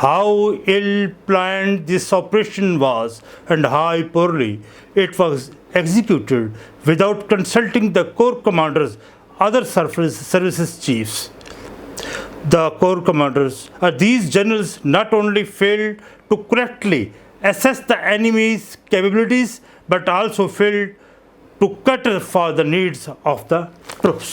how ill-planned this operation was and how poorly it was executed without consulting the corps commanders, other services chiefs. The corps commanders, these generals not only failed to correctly assess the enemy's capabilities but also failed to cater for the needs of the troops.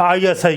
ISI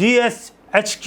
GSHQ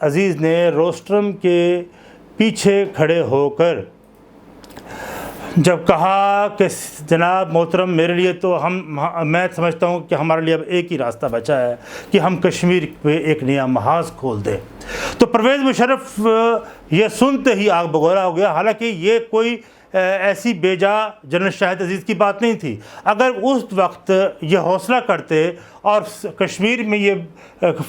عزیز نے rostrum کے پیچھے کھڑے ہو کر جب کہا کہ جناب محترم میرے لیے تو میں سمجھتا ہوں کہ ہمارے لیے اب ایک ہی راستہ بچا ہے کہ ہم کشمیر پہ ایک نیا محاذ کھول دیں، تو پرویز مشرف یہ سنتے ہی آگ بگولا ہو گیا۔ حالانکہ یہ کوئی ایسی بے جا جنرل شاہد عزیز کی بات نہیں تھی۔ اگر اس وقت یہ حوصلہ کرتے اور کشمیر میں یہ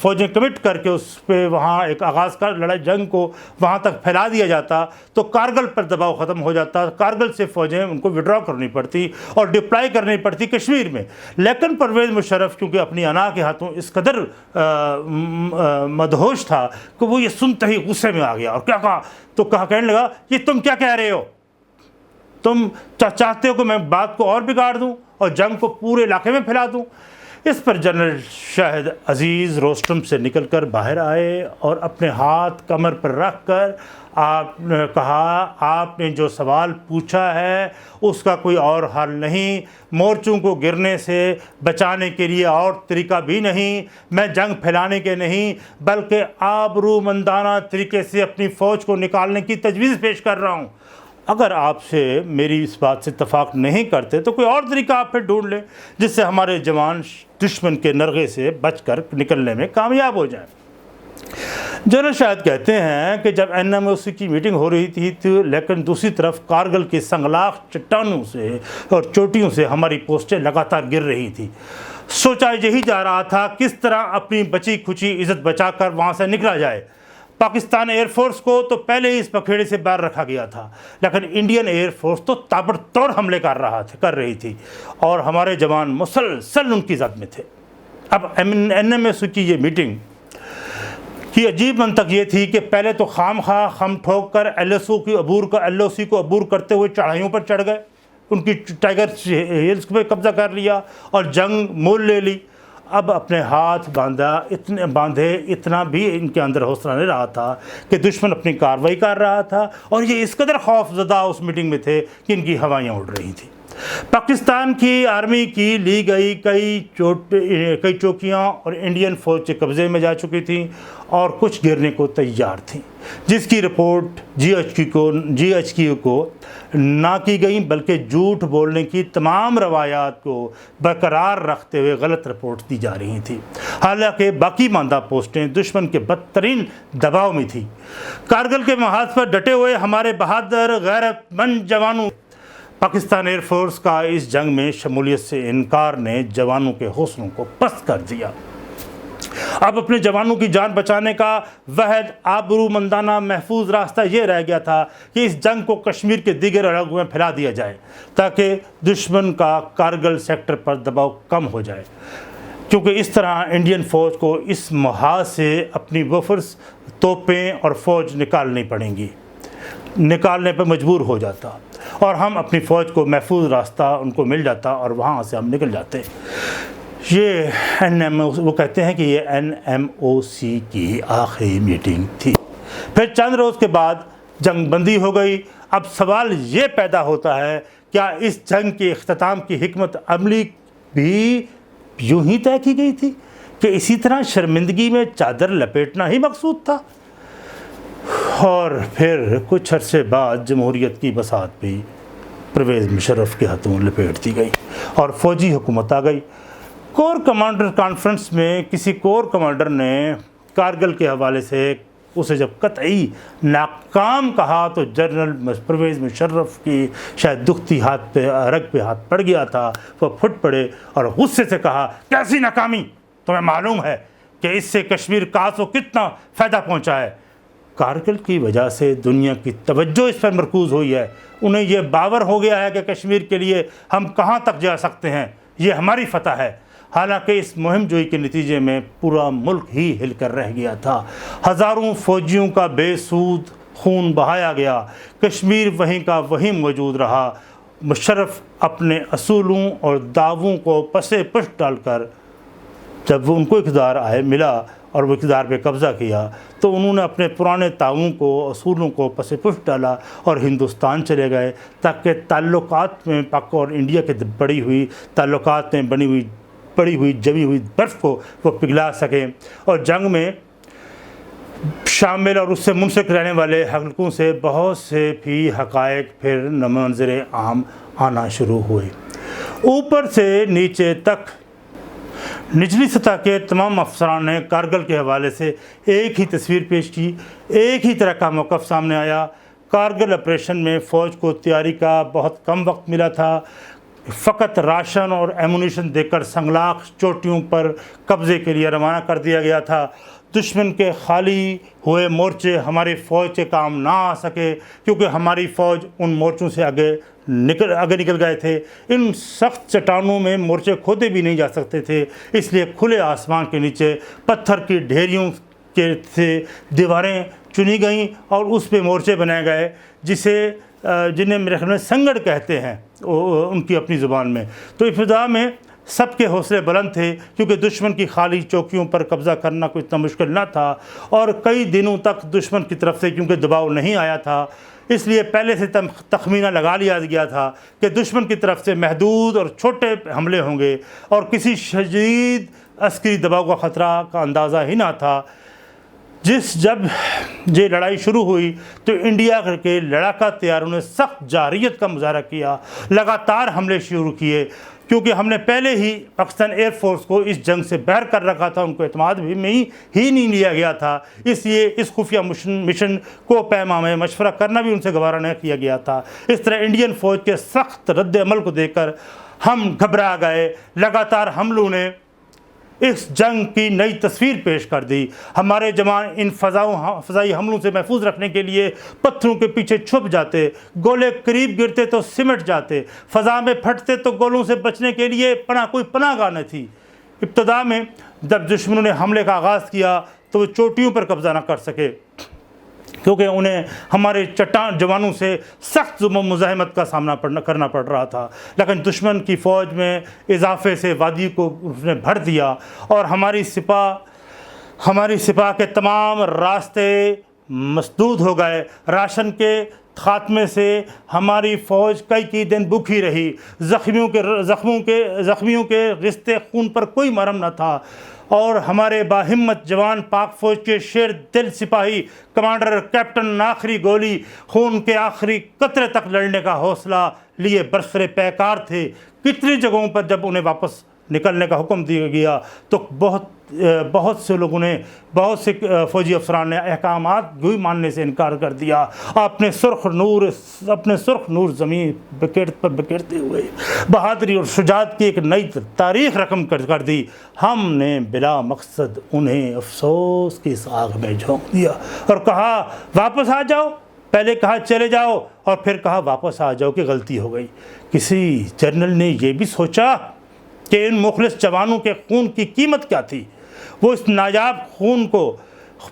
فوجیں کمٹ کر کے اس پہ وہاں ایک آغاز کر لڑائی جنگ کو وہاں تک پھیلا دیا جاتا تو کارگل پر دباؤ ختم ہو جاتا، کارگل سے فوجیں ان کو وڈرا کرنی پڑتی اور ڈپلائی کرنی پڑتی کشمیر میں۔ لیکن پرویز مشرف کیونکہ اپنی انا کے ہاتھوں اس قدر مدہوش تھا کہ وہ یہ سنتے ہی غصے میں آ گیا اور کیا کہا، تو کہنے لگا یہ تم کیا کہہ رہے ہو، تم چاہتے ہو کہ میں بات کو اور بگاڑ دوں اور جنگ کو پورے علاقے میں پھیلا دوں۔ اس پر جنرل شاہد عزیز روسٹرم سے نکل کر باہر آئے اور اپنے ہاتھ کمر پر رکھ کر آپ نے کہا آپ نے جو سوال پوچھا ہے اس کا کوئی اور حل نہیں، مورچوں کو گرنے سے بچانے کے لیے اور طریقہ بھی نہیں، میں جنگ پھیلانے کے نہیں بلکہ آبرومندانہ طریقے سے اپنی فوج کو نکالنے کی تجویز پیش کر رہا ہوں۔ اگر آپ سے میری اس بات سے اتفاق نہیں کرتے تو کوئی اور طریقہ آپ پھر ڈھونڈ لیں جس سے ہمارے جوان دشمن کے نرغے سے بچ کر نکلنے میں کامیاب ہو جائیں۔ جنرل شاہد کہتے ہیں کہ جب NMOC کی میٹنگ ہو رہی تھی تو لیکن دوسری طرف کارگل کی سنگلاخ چٹانوں سے اور چوٹیوں سے ہماری پوسٹیں لگاتار گر رہی تھی۔ سوچا یہی جا رہا تھا کس طرح اپنی بچی کھچی عزت بچا کر وہاں سے نکلا جائے۔ پاکستان ایئر فورس کو تو پہلے ہی اس پکھیڑے سے باہر رکھا گیا تھا، لیکن انڈین ایئر فورس تو تابڑ توڑ حملے کر رہی تھی اور ہمارے جوان مسلسل ان کی زد میں تھے۔ اب NMOC کی یہ میٹنگ کی عجیب منطق یہ تھی کہ پہلے تو خام خواہ خم ٹھوک کر LOC کو عبور کرتے ہوئے چڑھائیوں پر چڑھ گئے، ان کی ٹائیگر ہلز پہ قبضہ کر لیا اور جنگ مول لے لی۔ اب اپنے ہاتھ باندھے اتنا بھی ان کے اندر حوصلہ نہیں رہا تھا کہ دشمن اپنی کارروائی کر رہا تھا اور یہ اس قدر خوف زدہ اس میٹنگ میں تھے کہ ان کی ہوائیاں اڑ رہی تھیں۔ پاکستان کی آرمی کی لی گئی کئی چوکیاں اور انڈین فوج کے قبضے میں جا چکی تھیں اور کچھ گرنے کو تیار تھیں، جس کی رپورٹ GHQ کو نہ کی گئی بلکہ جھوٹ بولنے کی تمام روایات کو برقرار رکھتے ہوئے غلط رپورٹ دی جا رہی تھیں۔ حالانکہ باقی ماندہ پوسٹیں دشمن کے بدترین دباؤ میں تھیں۔ کارگل کے محاذ پر ڈٹے ہوئے ہمارے بہادر غیرت مند جوانوں، پاکستان ایئر فورس کا اس جنگ میں شمولیت سے انکار نے جوانوں کے حوصلوں کو پست کر دیا۔ اب اپنے جوانوں کی جان بچانے کا واحد آبرومندانہ محفوظ راستہ یہ رہ گیا تھا کہ اس جنگ کو کشمیر کے دیگر علاقوں میں پھیلا دیا جائے تاکہ دشمن کا کارگل سیکٹر پر دباؤ کم ہو جائے، کیونکہ اس طرح انڈین فوج کو اس محاذ سے اپنی وفرز، توپیں اور فوج نکالنے پر مجبور ہو جاتا اور ہم اپنی فوج کو محفوظ راستہ ان کو مل جاتا اور وہاں سے ہم نکل جاتے۔ وہ کہتے ہیں کہ یہ NMOC کی آخری میٹنگ تھی۔ پھر چند روز کے بعد جنگ بندی ہو گئی۔ اب سوال یہ پیدا ہوتا ہے کیا اس جنگ کے اختتام کی حکمت عملی بھی یوں ہی طے کی گئی تھی کہ اسی طرح شرمندگی میں چادر لپیٹنا ہی مقصود تھا؟ اور پھر کچھ عرصے بعد جمہوریت کی بساط بھی پرویز مشرف کے ہاتھوں لپیٹ دی گئی اور فوجی حکومت آ گئی۔ کور کمانڈر کانفرنس میں کسی کور کمانڈر نے کارگل کے حوالے سے اسے جب قطعی ناکام کہا تو جنرل پرویز مشرف کی شاید دکھتی رگ پہ ہاتھ پڑ گیا تھا، وہ پھٹ پڑے اور غصے سے کہا کیسی ناکامی؟ تمہیں معلوم ہے کہ اس سے کشمیر کاس کو کتنا فائدہ پہنچا ہے؟ کارگل کی وجہ سے دنیا کی توجہ اس پر مرکوز ہوئی ہے، انہیں یہ باور ہو گیا ہے کہ کشمیر کے لیے ہم کہاں تک جا سکتے ہیں، یہ ہماری فتح ہے۔ حالانکہ اس مہم جوئی کے نتیجے میں پورا ملک ہی ہل کر رہ گیا تھا، ہزاروں فوجیوں کا بے سود خون بہایا گیا، کشمیر وہیں کا وہیں موجود رہا۔ مشرف اپنے اصولوں اور دعووں کو پسے پشت ڈال کر جب وہ ان کو اقتدار ملا اور وہ اقتدار پہ قبضہ کیا تو انہوں نے اپنے پرانے دعووں کو، اصولوں کو پسے پشت ڈالا اور ہندوستان چلے گئے تاکہ تعلقات میں پاک اور انڈیا کے بڑی ہوئی تعلقات میں بڑی ہوئی جمی ہوئی برف کو وہ پگھلا سکیں اور جنگ میں شامل اور اس سے منسلک رہنے والے حلقوں سے بہت سے بھی حقائق پھر منظر عام آنا شروع ہوئے۔ اوپر سے نیچے تک نچلی سطح کے تمام افسران نے کارگل کے حوالے سے ایک ہی تصویر پیش کی، ایک ہی طرح کا موقف سامنے آیا۔ کارگل آپریشن میں فوج کو تیاری کا بہت کم وقت ملا تھا، فقط راشن اور ایمونیشن دے کر سنگلاخ چوٹیوں پر قبضے کے لیے روانہ کر دیا گیا تھا۔ دشمن کے خالی ہوئے مورچے ہماری فوج کے کام نہ آ سکے کیونکہ ہماری فوج ان مورچوں سے آگے نکل گئے تھے۔ ان سخت چٹانوں میں مورچے کھودے بھی نہیں جا سکتے تھے، اس لیے کھلے آسمان کے نیچے پتھر کی ڈھیریوں کے سے دیواریں چنی گئیں اور اس پہ مورچے بنائے گئے جنہیں میرے خیال میں سنگڑ کہتے ہیں ان کی اپنی زبان میں۔ تو ابتدا میں سب کے حوصلے بلند تھے کیونکہ دشمن کی خالی چوکیوں پر قبضہ کرنا کوئی اتنا مشکل نہ تھا، اور کئی دنوں تک دشمن کی طرف سے کیونکہ دباؤ نہیں آیا تھا، اس لیے پہلے سے تخمینہ لگا لیا گیا تھا کہ دشمن کی طرف سے محدود اور چھوٹے حملے ہوں گے اور کسی شدید عسکری دباؤ کا خطرہ کا اندازہ ہی نہ تھا۔ جب یہ لڑائی شروع ہوئی تو انڈیا کے لڑاکا طیاروں نے سخت جارحیت کا مظاہرہ کیا، لگاتار حملے شروع کیے کیونکہ ہم نے پہلے ہی پاکستان ایئر فورس کو اس جنگ سے باہر کر رکھا تھا، ان کو اعتماد بھی میں ہی نہیں لیا گیا تھا، اس لیے اس خفیہ مشن کو پیما میں مشورہ کرنا بھی ان سے گوارا نہیں کیا گیا تھا۔ اس طرح انڈین فوج کے سخت رد عمل کو دیکھ کر ہم گھبرا گئے۔ لگاتار حملوں نے اس جنگ کی نئی تصویر پیش کر دی۔ ہمارے جوان ان فضائی حملوں سے محفوظ رکھنے کے لیے پتھروں کے پیچھے چھپ جاتے، گولے قریب گرتے تو سمٹ جاتے، فضا میں پھٹتے تو گولوں سے بچنے کے لیے کوئی پناہ گاہ نہ تھی۔ ابتدا میں جب دشمنوں نے حملے کا آغاز کیا تو وہ چوٹیوں پر قبضہ نہ کر سکے کیونکہ انہیں ہمارے چٹان جوانوں سے سخت ظلم و مزاحمت کا سامنا کرنا پڑ رہا تھا، لیکن دشمن کی فوج میں اضافے سے وادی کو اس نے بھر دیا اور ہماری سپاہ کے تمام راستے مسدود ہو گئے۔ راشن کے خاتمے سے ہماری فوج کئی دن بھوکی رہی، زخمیوں کے رشتے خون پر کوئی مرہم نہ تھا، اور ہمارے باہمت جوان پاک فوج کے شیر دل سپاہی کمانڈر کیپٹن آخری گولی خون کے آخری قطرے تک لڑنے کا حوصلہ لیے برسر پیکار تھے۔ کتنی جگہوں پر جب انہیں واپس نکلنے کا حکم دیا گیا تو بہت سے فوجی افسران نے احکامات گوئی ماننے سے انکار کر دیا، اپنے سرخ نور زمین بکیرتے ہوئے بہادری اور شجاعت کی ایک نئی تاریخ رقم کر دی۔ ہم نے بلا مقصد انہیں افسوس کی اس آگ میں جھونک دیا اور کہا واپس آ جاؤ۔ پہلے کہا چلے جاؤ اور پھر کہا واپس آ جاؤ کہ غلطی ہو گئی۔ کسی جنرل نے یہ بھی سوچا کہ ان مخلص جوانوں کے خون کی قیمت کیا تھی؟ وہ اس نایاب خون کو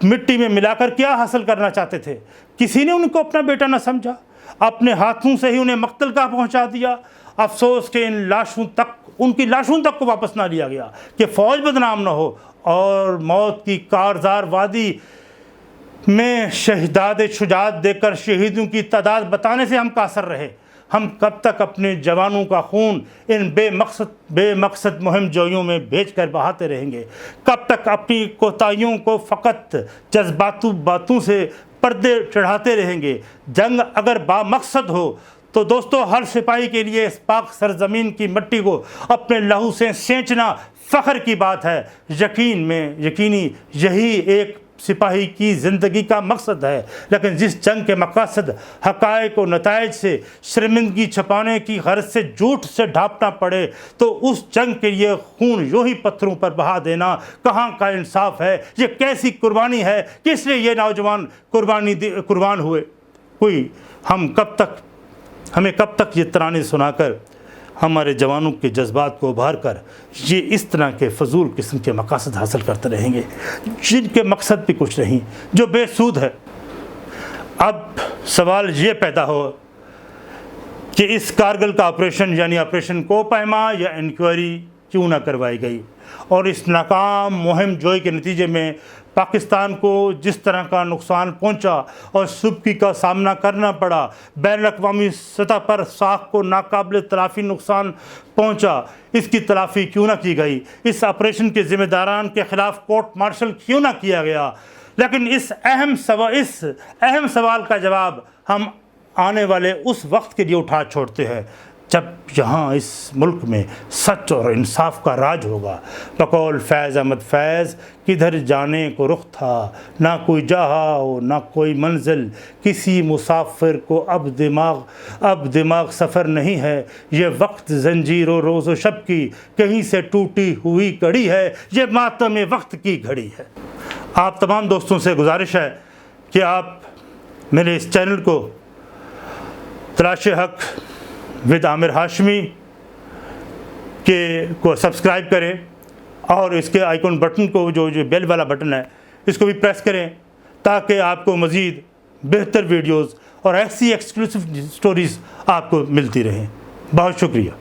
مٹی میں ملا کر کیا حاصل کرنا چاہتے تھے؟ کسی نے ان کو اپنا بیٹا نہ سمجھا، اپنے ہاتھوں سے ہی انہیں مقتل کا پہنچا دیا۔ افسوس کہ ان کی لاشوں تک کو واپس نہ لیا گیا کہ فوج بدنام نہ ہو، اور موت کی کارزار وادی میں شہادت شجاعت دے کر شہیدوں کی تعداد بتانے سے ہم قاصر رہے۔ ہم کب تک اپنے جوانوں کا خون ان بے مقصد مہم جوئیوں میں بھیج کر بہاتے رہیں گے؟ کب تک اپنی کوتاہیوں کو فقط باتوں سے پردے چڑھاتے رہیں گے؟ جنگ اگر با مقصد ہو تو دوستو ہر سپاہی کے لیے اس پاک سرزمین کی مٹی کو اپنے لہو سے سینچنا فخر کی بات ہے۔ یقینی یہی ایک سپاہی کی زندگی کا مقصد ہے، لیکن جس جنگ کے مقاصد حقائق و نتائج سے شرمندگی چھپانے کی غرض سے جھوٹ سے ڈھانپنا پڑے تو اس جنگ کے لیے خون یوں ہی پتھروں پر بہا دینا کہاں کا انصاف ہے؟ یہ کیسی قربانی ہے؟ کس لیے یہ نوجوان قربان ہوئے؟ ہمیں کب تک یہ ترانے سنا کر ہمارے جوانوں کے جذبات کو ابھار کر یہ اس طرح کے فضول قسم کے مقاصد حاصل کرتے رہیں گے جن کے مقصد بھی کچھ نہیں، جو بے سود ہے؟ اب سوال یہ پیدا ہو کہ اس کارگل کا آپریشن یعنی آپریشن کوپہما یا انکوائری کیوں نہ کروائی گئی، اور اس ناکام مہم جوئی کے نتیجے میں پاکستان کو جس طرح کا نقصان پہنچا اور سبکی کا سامنا کرنا پڑا، بین الاقوامی سطح پر ساکھ کو ناقابل تلافی نقصان پہنچا، اس کی تلافی کیوں نہ کی گئی؟ اس آپریشن کے ذمہ داران کے خلاف کورٹ مارشل کیوں نہ کیا گیا؟ لیکن اس اہم سوال کا جواب ہم آنے والے اس وقت کے لیے اٹھا چھوڑتے ہیں جب یہاں اس ملک میں سچ اور انصاف کا راج ہوگا۔ بقول فیض احمد فیض، کدھر جانے کو رخ تھا، نہ کوئی جہاں ہو نہ کوئی منزل، کسی مسافر کو اب دماغ سفر نہیں ہے، یہ وقت زنجیر و روز و شب کی کہیں سے ٹوٹی ہوئی کڑی ہے، یہ ماتم وقت کی گھڑی ہے۔ آپ تمام دوستوں سے گزارش ہے کہ آپ میرے اس چینل کو تلاش حق ود عامر ہاشمی کو سبسکرائب کریں اور اس کے آئیکن بٹن کو جو بیل والا بٹن ہے اس کو بھی پریس کریں تاکہ آپ کو مزید بہتر ویڈیوز اور ایسی ایکسکلوسیو سٹوریز آپ کو ملتی رہیں۔ بہت شکریہ۔